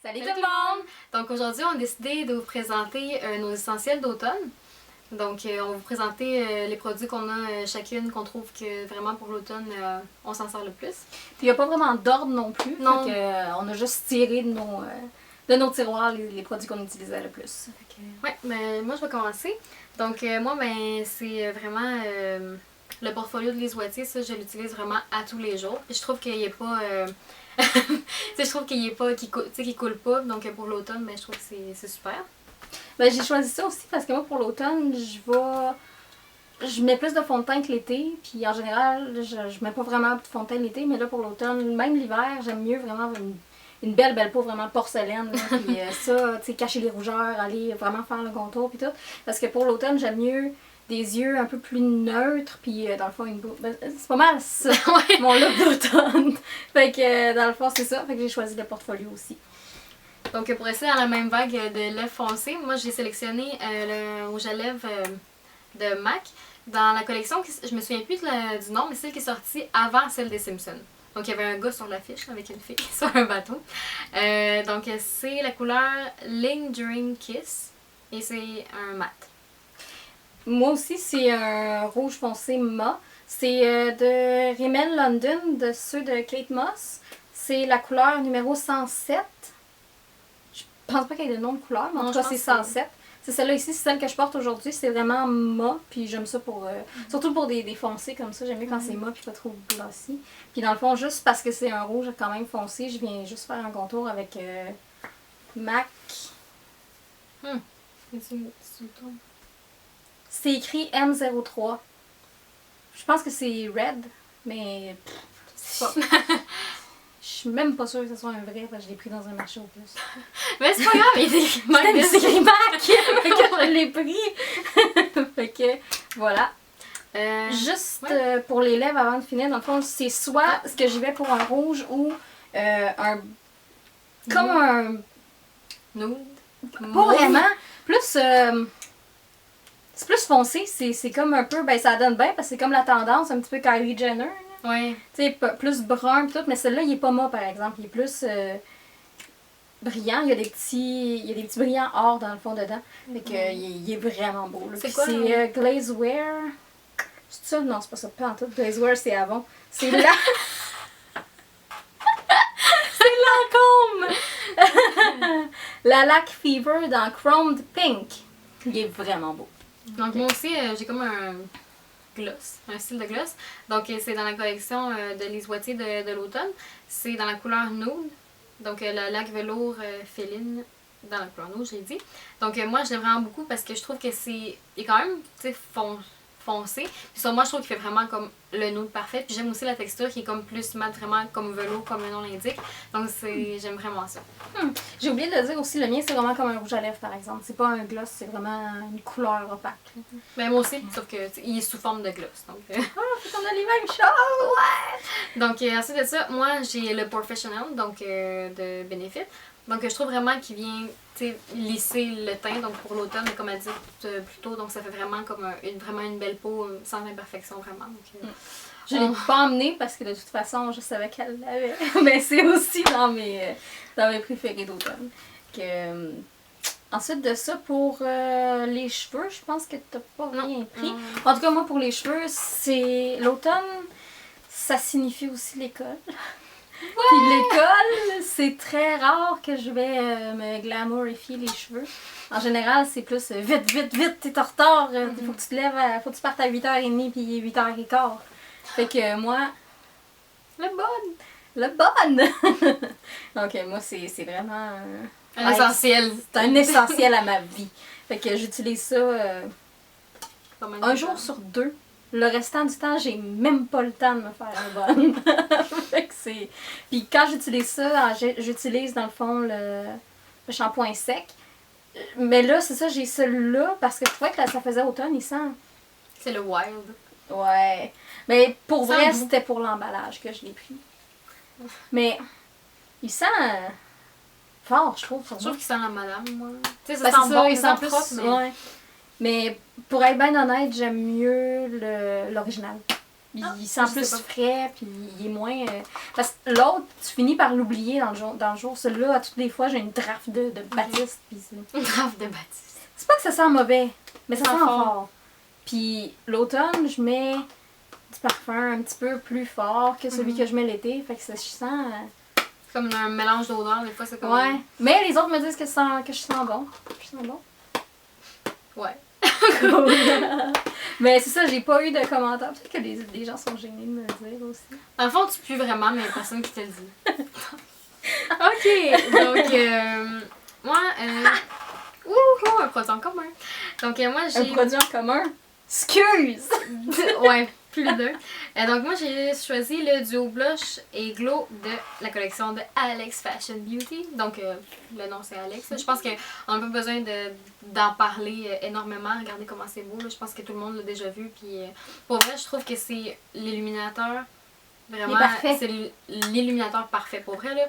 Salut tout le monde! Donc aujourd'hui, on a décidé de vous présenter nos essentiels d'automne. Donc on va vous présenter les produits qu'on a chacune, qu'on trouve que vraiment pour l'automne, on s'en sert le plus. Puis il n'y a pas vraiment d'ordre non plus. Non. On a juste tiré de nos tiroirs les produits qu'on utilisait le plus. Ouais, mais moi je vais commencer. Donc moi, c'est vraiment le portfolio de Lise Wattier, ça je l'utilise vraiment à tous les jours. Puis je trouve qu'il n'est pas... je trouve qu'il coule pas, donc pour l'automne, je trouve que c'est super. J'ai choisi ça aussi parce que moi pour l'automne, je mets plus de fond de teint que l'été, puis en général, je mets pas vraiment de fond de teint l'été, mais là pour l'automne, même l'hiver, j'aime mieux vraiment une belle peau vraiment porcelaine, là, puis ça, tu sais, cacher les rougeurs, aller vraiment faire le contour puis tout, parce que pour l'automne, j'aime mieux des yeux un peu plus neutres, puis dans le fond, c'est pas mal ça, mon look d'automne. Fait que dans le fond, c'est ça, fait que j'ai choisi le portfolio aussi. Donc pour rester dans la même vague de lèvres foncées, moi j'ai sélectionné le rouge à lèvres de MAC dans la collection, je me souviens plus du nom, mais celle qui est sortie avant celle des Simpsons. Donc il y avait un gars sur l'affiche avec une fille sur un bateau. Donc c'est la couleur Lingering Kiss et c'est un mat. Moi aussi, c'est un rouge foncé mat. C'est de Rimmel London, de ceux de Kate Moss. C'est la couleur numéro 107. Je pense pas qu'il y ait de nom de couleur, mais en tout cas, c'est 107. C'est celle-là ici, c'est celle que je porte aujourd'hui. C'est vraiment mat, puis j'aime ça pour... surtout pour des foncés comme ça. J'aime bien quand c'est mat, puis pas trop glossy. Puis dans le fond, juste parce que c'est un rouge quand même foncé, je viens juste faire un contour avec MAC. C'est écrit M03. Je pense que c'est red, mais je sais pas. Je suis même pas sûre que ce soit un vrai parce que je l'ai pris dans un marché au plus. Mais c'est pas grave, il est écrit MAC! Fait que je l'ai pris. Fait que voilà. Juste pour les lèvres avant de finir, dans le fond, c'est soit ce que j'y vais pour un rouge ou un. Comme un. Nude. Pas vraiment. Plus. C'est plus foncé, c'est comme un peu, ça donne bien parce que c'est comme la tendance, un petit peu Kylie Jenner. Oui. Tu sais, plus brun pis tout, mais celui-là, il est pas mat par exemple, il est plus brillant, il y a des petits brillants or dans le fond dedans. Fait que il est vraiment beau. Là. C'est quoi? C'est Glazewear. C'est ça? Non, c'est pas ça, pas en tout. Glazewear, c'est Avon. C'est là. C'est Lancôme! La Lac Fever dans Chromed Pink. Il est vraiment beau. Donc moi aussi, j'ai comme un gloss, un style de gloss. Donc c'est dans la collection de Lise Wattier de l'automne. C'est dans la couleur nude. Donc le lac velours féline dans la couleur nude, je l'ai dit. Donc moi je l'aime vraiment beaucoup parce que je trouve que il est quand même foncé. Puis sur moi je trouve qu'il fait vraiment comme le nude parfait. Puis j'aime aussi la texture qui est comme plus mat, vraiment comme velours, comme le nom l'indique. Donc j'aime vraiment ça. J'ai oublié de le dire aussi, le mien c'est vraiment comme un rouge à lèvres par exemple. C'est pas un gloss, c'est vraiment une couleur opaque. Ben moi aussi, sauf que il est sous forme de gloss. Donc on a les mêmes choses! Ouais! Donc ensuite de ça, moi j'ai le Professional, donc de Benefit. Donc je trouve vraiment qu'il vient lisser le teint, donc pour l'automne, comme elle dit plus tôt, donc ça fait vraiment comme vraiment une belle peau sans imperfection vraiment. Donc, je l'ai pas emmené parce que de toute façon je savais qu'elle l'avait. Mais c'est aussi dans mes préférés d'automne. Ensuite de ça, pour les cheveux, je pense que t'as pas rien pris. En tout cas, moi pour les cheveux, c'est l'automne, ça signifie aussi l'école. Puis l'école, c'est très rare que je vais me glamourifier les cheveux. En général, c'est plus vite, t'es en retard, faut que tu te lèves, faut que tu partes à 8h30 puis il est 8h15. Fait que moi, le bon! Donc moi, c'est vraiment un essentiel. C'est un essentiel à ma vie. Fait que j'utilise ça un jour sur 2. Le restant du temps, j'ai même pas le temps de me faire un bon. Fait que c'est... Puis quand j'utilise ça, j'utilise dans le fond le shampoing sec. Mais là, c'est ça, j'ai celui-là parce que je trouvais que ça faisait automne, il sent. C'est le Wild. Ouais. Mais pour vrai, c'était pour l'emballage que je l'ai pris. Mais il sent fort, je trouve. Je trouve qu'il sent la madame, moi. Tu sais, ça sent bon, il sent plus propre, mais pour être bien honnête, j'aime mieux l'original. Il sent je plus sais pas. frais, puis il est moins... Parce que l'autre, tu finis par l'oublier dans le jour. Celui-là, à toutes les fois, j'ai une draft de Baptiste. Puis Une grave de Baptiste. c'est pas que ça sent mauvais, mais ça Ça sent sent fort. Puis l'automne, je mets du parfum un petit peu plus fort que celui que je mets l'été. Fait que ça, je sens... Comme un mélange d'odeurs, des fois c'est comme... Ouais. Mais les autres me disent que je sens bon. Je sens bon. Ouais. Mais c'est ça, j'ai pas eu de commentaires. Peut-être que les gens sont gênés de me le dire aussi. Dans le fond, tu pues vraiment, mais il y a personne qui te le dit. Ok, donc, moi, un produit en commun. Donc, moi, j'ai... Un produit en commun? Excuse! Ouais, plus deux. Donc, moi, j'ai choisi le duo blush et glow de la collection de Alex Fashion Beauty. Donc, le nom, c'est Alex. Je pense qu'on n'a pas besoin d'en parler énormément. Regardez comment c'est beau. Là. Je pense que tout le monde l'a déjà vu. Puis, pour vrai, je trouve que c'est l'illuminateur. Vraiment, c'est l'illuminateur parfait. Pour vrai, là,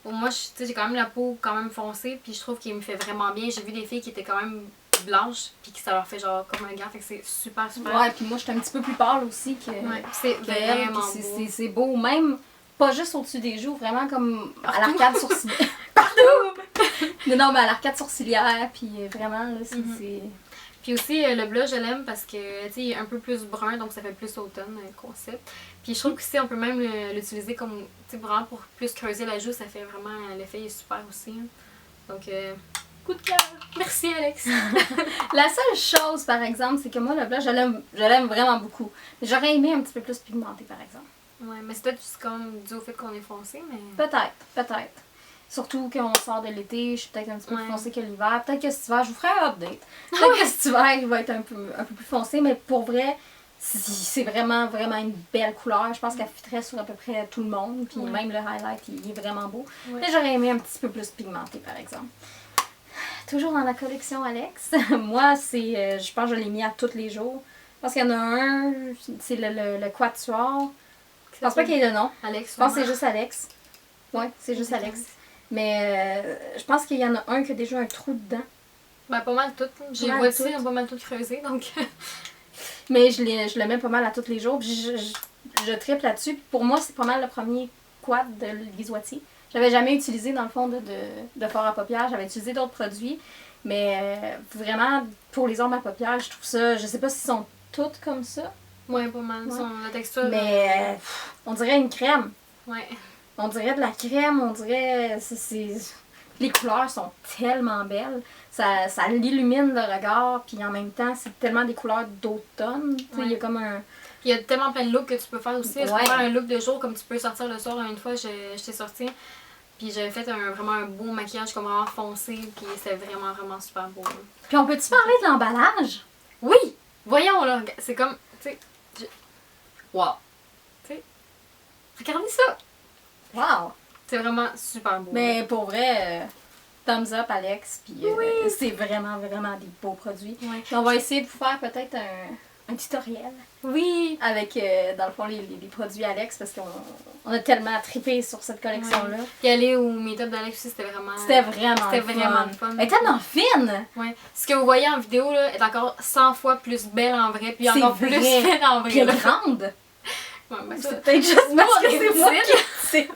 pour moi, j'ai quand même la peau quand même foncée. Puis, je trouve qu'il me fait vraiment bien. J'ai vu des filles qui étaient quand même blanches, puis que ça leur fait genre comme un gars, fait que c'est super super. Ouais, puis moi je suis un petit peu plus pâle aussi que. Ouais, c'est vraiment beau. C'est beau, même pas juste au-dessus des joues, vraiment comme à l'arcade sourcilière. Partout! Non, mais à l'arcade sourcilière, puis vraiment là, c'est. Puis aussi, le blush, je l'aime parce que, tu sais, il est un peu plus brun, donc ça fait plus automne, concept. Puis je trouve que si on peut même l'utiliser comme, tu sais, vraiment pour plus creuser la joue, ça fait vraiment, l'effet est super aussi. Hein. Donc, coup de cœur. Merci, Alex. La seule chose, par exemple, c'est que moi, le blush, je l'aime vraiment beaucoup. J'aurais aimé un petit peu plus pigmenté, par exemple. Ouais, mais c'est peut-être juste comme dû au fait qu'on est foncé, mais... Peut-être. Surtout qu'on sort de l'été, je suis peut-être un petit peu plus foncée que l'hiver. Peut-être que cet hiver, je vous ferai un update. Peut-être que cet hiver, il va être un peu plus foncé, mais pour vrai, c'est vraiment, vraiment une belle couleur. Je pense qu'elle fitterait sur à peu près tout le monde. Puis même le highlight, il est vraiment beau. Ouais. Mais j'aurais aimé un petit peu plus pigmenté, par exemple. Toujours dans la collection Alex. Moi, je pense que je l'ai mis à tous les jours. Je pense qu'il y en a un, c'est le Quatuor. Je pense pas qu'il y ait le nom. Alex, je pense que c'est juste Alex. Ouais, c'est juste Alex. Mais je pense qu'il y en a un qui a déjà un trou dedans. Ben, pas mal tout. J'ai voici pas mal tout creusé, donc... Mais je le mets pas mal à tous les jours. Puis je triple là-dessus. Pour moi, c'est pas mal le premier quad de Lise Wattier. J'avais jamais utilisé, dans le fond, de fard à paupières. J'avais utilisé d'autres produits. Mais vraiment, pour les ombres à paupières, je trouve ça... Je sais pas s'ils sont toutes comme ça. Ouais, pas mal. Ouais. La texture... Mais on dirait une crème. Ouais. On dirait de la crème, on dirait... Les couleurs sont tellement belles. Ça l'illumine le regard. Puis en même temps, c'est tellement des couleurs d'automne. Ouais. Il y a comme un... Il y a tellement plein de looks que tu peux faire aussi. Tu peux faire un look de jour comme tu peux sortir le soir. Une fois, j'étais sortie. Puis j'avais fait vraiment un beau maquillage comme vraiment foncé. Puis c'était vraiment, vraiment super beau. Là. Puis on peut-tu parler de l'emballage? Oui! Voyons là. C'est comme... Tu sais... Wow! Tu sais... Regardez ça! Wow! C'est vraiment super beau. Mais pour vrai... thumbs up, Alex. Puis c'est vraiment, vraiment des beaux produits. Ouais. Puis on va essayer de vous faire peut-être un tutoriel. Oui! Avec, dans le fond, les produits Alex, parce qu'on a tellement trippé sur cette collection-là. Ouais. Puis aller au meet-up d'Alex aussi, c'était vraiment fun. Elle est tellement fine! Ouais. Ce que vous voyez en vidéo là, est encore 100 fois plus belle en vrai, puis encore plus fine en vrai. Puis elle est grande! Ouais, ben c'est peut-être juste parce que c'est moi qui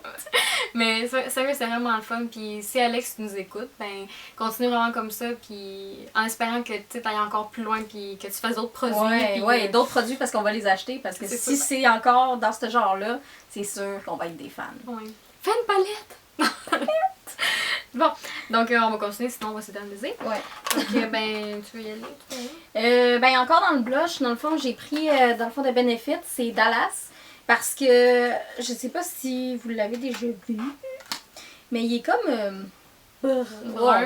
Mais sérieux, c'est vraiment le fun. Puis si Alex nous écoute, ben continue vraiment comme ça. Puis en espérant que tu ailles encore plus loin. Puis que tu fasses d'autres produits. Ouais, d'autres produits parce qu'on va les acheter. Parce que si c'est encore dans ce genre-là, c'est sûr qu'on va être des fans. Ouais. Fais une palette! Bon, donc on va continuer, sinon on va s'éterniser. Ouais. Donc, ben, tu veux y aller? Ben, encore dans le blush, dans le fond, j'ai pris, dans le fond, de Benefit, c'est Dallas. Parce que, je sais pas si vous l'avez déjà vu, mais il est comme brun.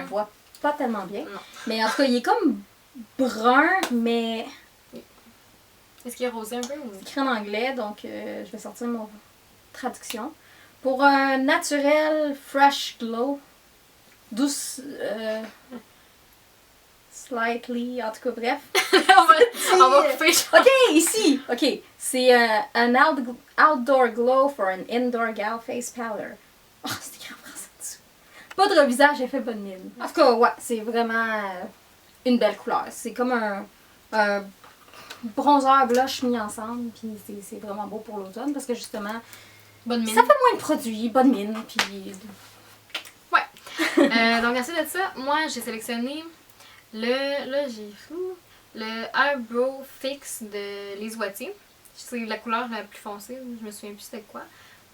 On voit pas tellement bien. Non. Mais en tout cas, il est comme brun, mais... Est-ce qu'il est rosé un peu? Ou... C'est écrit en anglais, donc je vais sortir mon traduction. Pour un naturel fresh glow, douce... slightly, en tout cas, bref. on va couper. Ok, ici. Ok, c'est un outdoor glow for an indoor gal face powder. Oh, c'est écrit en français dessus. Poudre au visage, effet bonne mine. En tout cas, ouais, c'est vraiment une belle couleur. C'est comme un bronzer, blush mis ensemble, puis c'est vraiment beau pour l'automne parce que justement, Bonne mine. ça fait moins de produits, bonne mine, puis... Donc ensuite de ça, moi j'ai sélectionné le Eyebrow Fix de Lise Wattier. C'est la couleur la plus foncée, je me souviens plus c'était quoi.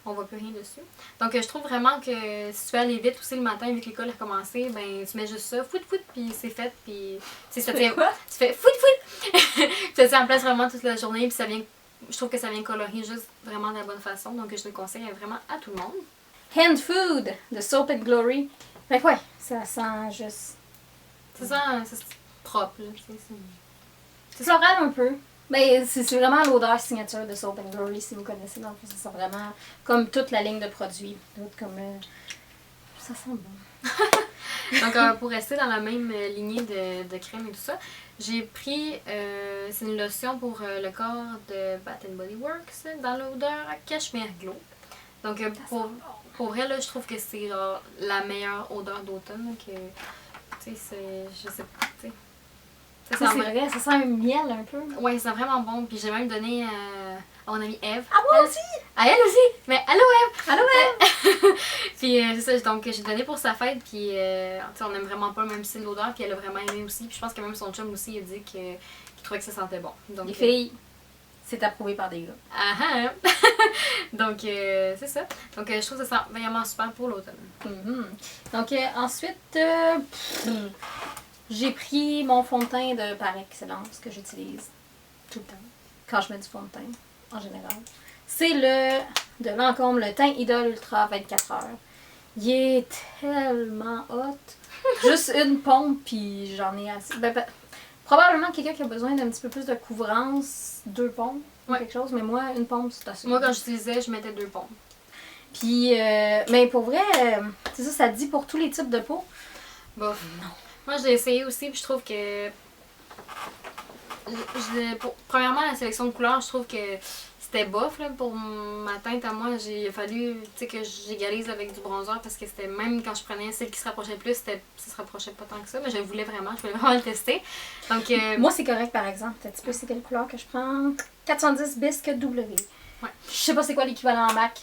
On voit plus rien dessus. Donc je trouve vraiment que si tu veux aller vite aussi le matin vu que l'école a commencé, ben tu mets juste ça, fout, puis c'est fait, puis ça tient. quoi? Tu fais fout! Puis ça tient en place vraiment toute la journée, puis ça vient. Je trouve que ça vient colorier juste vraiment de la bonne façon, donc je le conseille vraiment à tout le monde. Hand Food de Soap and Glory. Fait que ouais, ça sent juste... C'est ça, c'est propre, là. C'est floral un peu. Mais c'est vraiment l'odeur signature de Soap and Glory, si vous connaissez. Donc, ça sent vraiment comme toute la ligne de produits. Comme, ça sent bon. Donc, pour rester dans la même lignée de crème et tout ça, j'ai pris, c'est une lotion pour le corps de Bath Body Works dans l'odeur Cashmere Glow. Donc, pour vrai, là, je trouve que c'est la meilleure odeur d'automne. Que, tu sais, je sais pas, tu sais. Ça c'est vrai, ça sent un miel un peu. Ouais, c'est vraiment bon. Puis j'ai même donné à mon amie Eve. Ah, moi aussi! À elle aussi! Mais allô Eve! Allô Eve! Puis c'est ça, donc j'ai donné pour sa fête. Puis on aime vraiment pas le même style d'odeur. Puis elle a vraiment aimé aussi. Puis je pense que même son chum aussi a dit qu'il trouvait que ça sentait bon. Donc, les filles, c'est approuvé par des gars. Ah ah! Donc c'est ça. Donc je trouve que ça sent vraiment super pour l'automne. Donc ensuite, j'ai pris mon fond de teint de par excellence que j'utilise tout le temps quand je mets du fond de teint en général. C'est de Lancôme, le teint Idole Ultra 24 heures. Il est tellement hot. Juste une pompe puis j'en ai assez. Probablement quelqu'un qui a besoin d'un petit peu plus de couvrance, 2 pompes ou quelque chose, mais moi une pompe c'est assez. Moi quand j'utilisais, je mettais 2 pompes. Puis mais pour vrai, c'est ça, ça dit pour tous les types de peau. Bof. Non. Moi, je l'ai essayé aussi, puis je trouve que. Premièrement, la sélection de couleurs, je trouve que c'était bof là, pour ma teinte à moi. Il a fallu que j'égalise avec du bronzer parce que c'était même quand je prenais celle qui se rapprochait plus, ça se rapprochait pas tant que ça, mais je voulais vraiment le tester. Donc, moi, c'est correct par exemple. Tu sais c'est quelle couleur que je prends? 410 bisque W. Ouais. Je sais pas c'est quoi l'équivalent en MAC.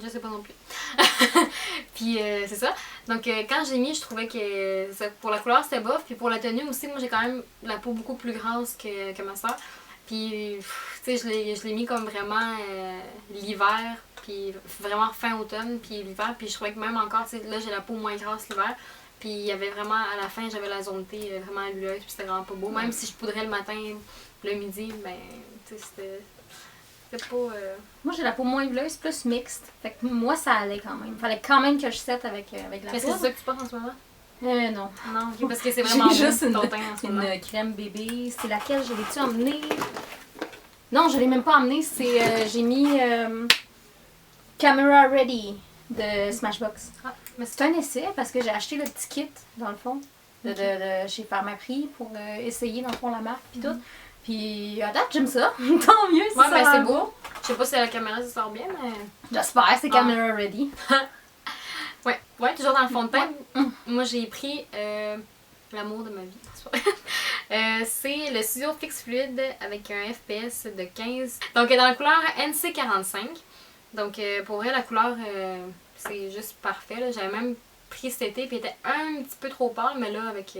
Je sais pas non plus. Puis c'est ça. Donc quand j'ai mis, je trouvais que pour la couleur c'était bof. Puis pour la tenue aussi, moi j'ai quand même la peau beaucoup plus grasse que ma soeur. Puis tu sais, je l'ai mis comme vraiment l'hiver. Puis vraiment fin automne. Puis l'hiver. Puis je trouvais que même encore, tu sais, là j'ai la peau moins grasse l'hiver. Puis il y avait vraiment, à la fin, j'avais la zone T vraiment huileuse. Puis c'était vraiment pas beau. Même si je poudrais le matin, le midi, ben tu sais, c'était. Pas, Moi j'ai la peau moins huileuse, plus mixte. Fait que moi ça allait quand même. Fallait quand même que je sette avec la peau. Mais c'est ça que tu portes en ce moment? Non. Non, okay, parce que c'est vraiment j'ai juste ton teint en ce moment. Une crème bébé. C'est laquelle? Je l'ai-tu emmenée? Non, je l'ai même pas emmenée. C'est j'ai mis Camera Ready de Smashbox. Ah, mais c'est un essai parce que j'ai acheté le petit kit dans le fond de chez Pharmaprix pour essayer dans le fond la marque puis tout. Puis à date, j'aime ça. Tant mieux si ouais, ça ben c'est beau. beau. Je sais pas si à la caméra ça sort bien, mais. J'espère, c'est Camera Ready. ouais, toujours dans le fond de teint. Moi j'ai pris l'amour de ma vie. C'est le Studio Fix Fluide avec un FPS de 15. Donc dans la couleur NC45. Donc pour vrai, la couleur c'est juste parfait. J'avais même pris cet été puis il était un petit peu trop pâle, mais là avec.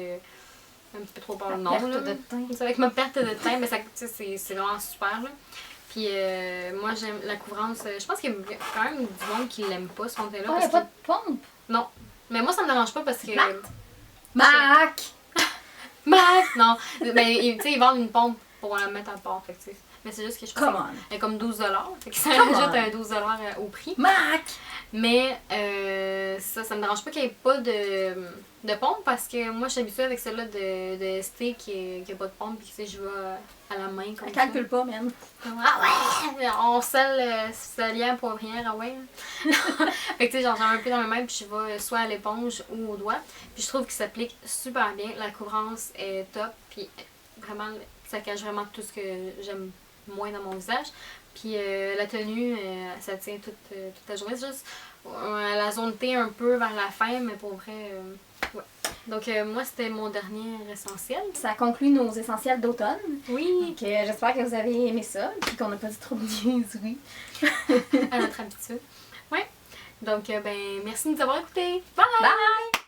Un petit peu trop pâle, non. Perte de teint. Avec ma perte de teint, mais c'est vraiment super. Là. Puis moi, j'aime la couvrance. Je pense qu'il y a quand même du monde qui l'aime pas, ce fond de teint-là. Oh, il n'y a pas de pompe? Non. Mais moi, ça me dérange pas parce que. Mac! Mac! Non. Mais tu sais, ils vendent une pompe pour la mettre à part. Fait que, mais c'est juste que je pense qu'elle est comme 12$. Fait que ça rajoute un 12$ au prix. Mac! Mais ça me dérange pas qu'il n'y ait pas de pompe parce que moi je suis habituée avec celle-là de ST qui a pas de pompe et que je vais à la main comme ça. Elle calcule pas, même. Ah ouais! On scelle lien pour rien, ah ouais. Fait que tu sais, genre j'en ai un peu dans mes mains puis je vais soit à l'éponge ou au doigt. Puis je trouve qu'il s'applique super bien. La couvrance est top puis vraiment ça cache vraiment tout ce que j'aime moins dans mon visage. Puis la tenue, ça tient toute la journée. C'est juste la zone T un peu vers la fin, mais pour vrai, Donc, moi, c'était mon dernier essentiel. Ça conclut nos essentiels d'automne. Oui. Donc, j'espère que vous avez aimé ça, puis qu'on n'a pas dit trop de niaiseries. À notre habitude. Ouais. Donc, ben, merci de nous avoir écoutés. Bye! Bye!